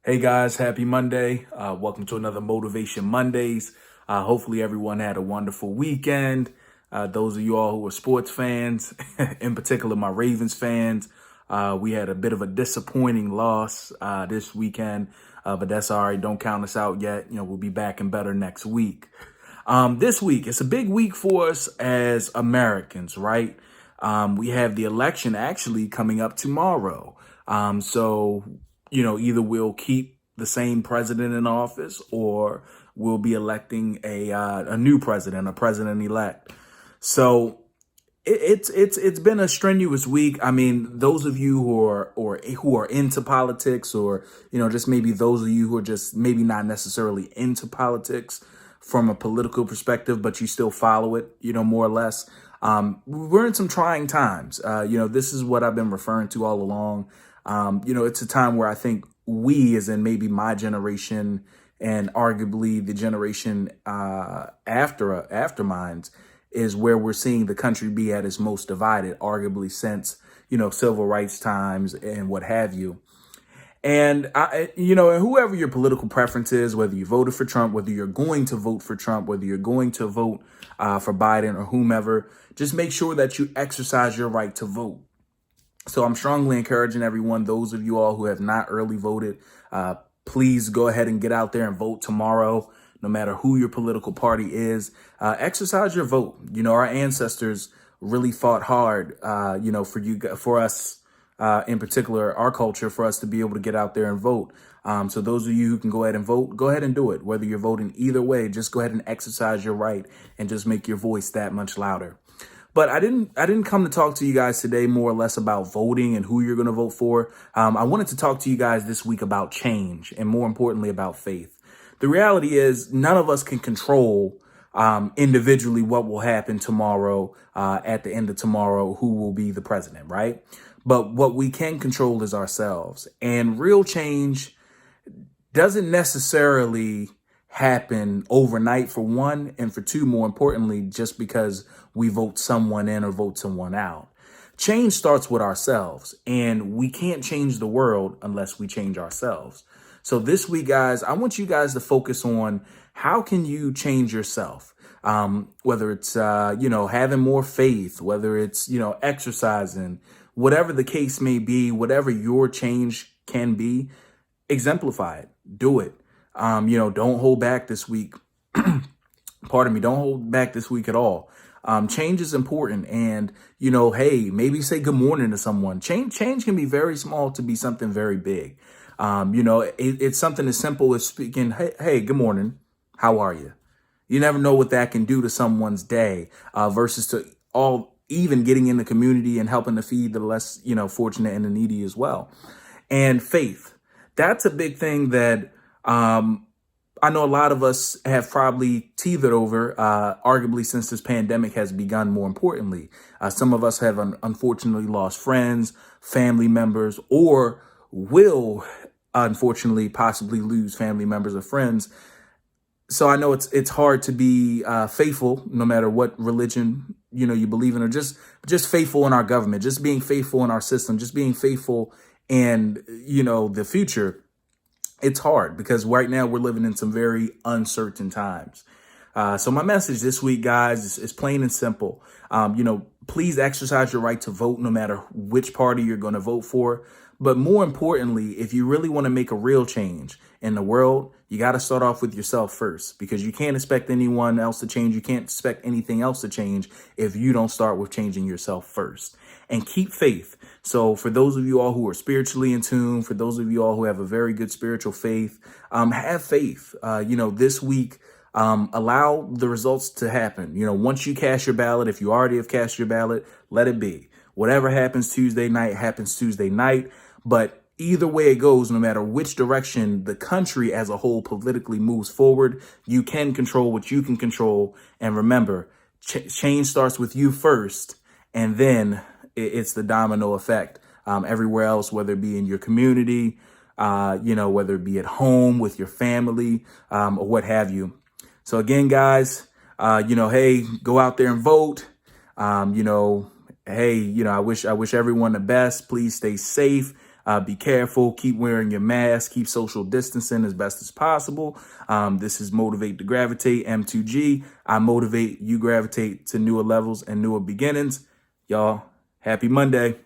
Hey guys, happy Monday. Welcome to another Motivation Mondays. Hopefully everyone had a wonderful weekend. Those of you all who are sports fans, in particular my Ravens fans, we had a bit of a disappointing loss this weekend, but that's all right. Don't count us out yet. We'll be back and better next week. This week, it's a big week for us as Americans, right? We have the election actually coming up tomorrow. So either we'll keep the same president in office or we'll be electing a new president, a president elect. So it's been a strenuous week. I mean, those of you who are into politics, or just maybe those of you who are just maybe not necessarily into politics from a political perspective, but you still follow it, more or less. We're in some trying times. This is what I've been referring to all along. It's a time where I think we, as in maybe my generation and arguably the generation after mine's, is where we're seeing the country be at its most divided, arguably since, civil rights times and what have you. And and whoever your political preference is, whether you voted for Trump, whether you're going to vote for Trump, whether you're going to vote for Biden or whomever, just make sure that you exercise your right to vote. So I'm strongly encouraging everyone, those of you all who have not early voted, please go ahead and get out there and vote tomorrow, no matter who your political party is. Exercise your vote. Our ancestors really fought hard, for us, in particular, our culture, for us to be able to get out there and vote. So those of you who can go ahead and vote, go ahead and do it. Whether you're voting either way, just go ahead and exercise your right and just make your voice that much louder. But I didn't come to talk to you guys today more or less about voting and who you're going to vote for. I wanted to talk to you guys this week about change and, more importantly, about faith. The reality is none of us can control individually what will happen tomorrow, at the end of tomorrow, who will be the president, right? But what we can control is ourselves. And real change doesn't necessarily happen overnight, for one, and for two, more importantly, just because we vote someone in or vote someone out. Change starts with ourselves, and we can't change the world unless we change ourselves. So this week, guys, I want you guys to focus on how can you change yourself? Whether it's, having more faith, whether it's, exercising, whatever the case may be, whatever your change can be, exemplify it, do it. Don't hold back this week. Pardon me. Don't hold back this week at all. Change is important. And, hey, maybe say good morning to someone. Change can be very small to be something very big. It's something as simple as speaking, hey, good morning. How are you? You never know what that can do to someone's day, versus to even getting in the community and helping to feed the less, fortunate and the needy as well. And faith. That's a big thing that I know a lot of us have probably teetered over, arguably since this pandemic has begun, more importantly. Some of us have unfortunately lost friends, family members, or will unfortunately possibly lose family members or friends. So I know it's hard to be faithful, no matter what religion you believe in, or just faithful in our government, just being faithful in our system, just being faithful in the future. It's hard because right now we're living in some very uncertain times. So my message this week, guys, is plain and simple. Please exercise your right to vote, no matter which party you're going to vote for. But more importantly, if you really want to make a real change in the world, you got to start off with yourself first, because you can't expect anyone else to change. You can't expect anything else to change if you don't start with changing yourself first. And keep faith. So for those of you all who are spiritually in tune, for those of you all who have a very good spiritual faith, have faith. This week, allow the results to happen. Once you cast your ballot, if you already have cast your ballot, let it be. Whatever happens Tuesday night happens Tuesday night. But either way it goes, no matter which direction the country as a whole politically moves forward, you can control what you can control. And remember, change starts with you first, and then it's the domino effect everywhere else, whether it be in your community, whether it be at home with your family, or what have you. So again, guys, hey, go out there and vote. Hey, I wish everyone the best. Please stay safe. Be careful. Keep wearing your mask. Keep social distancing as best as possible. This is Motivate to Gravitate, M2G. I motivate, you gravitate to newer levels and newer beginnings. Y'all, happy Monday.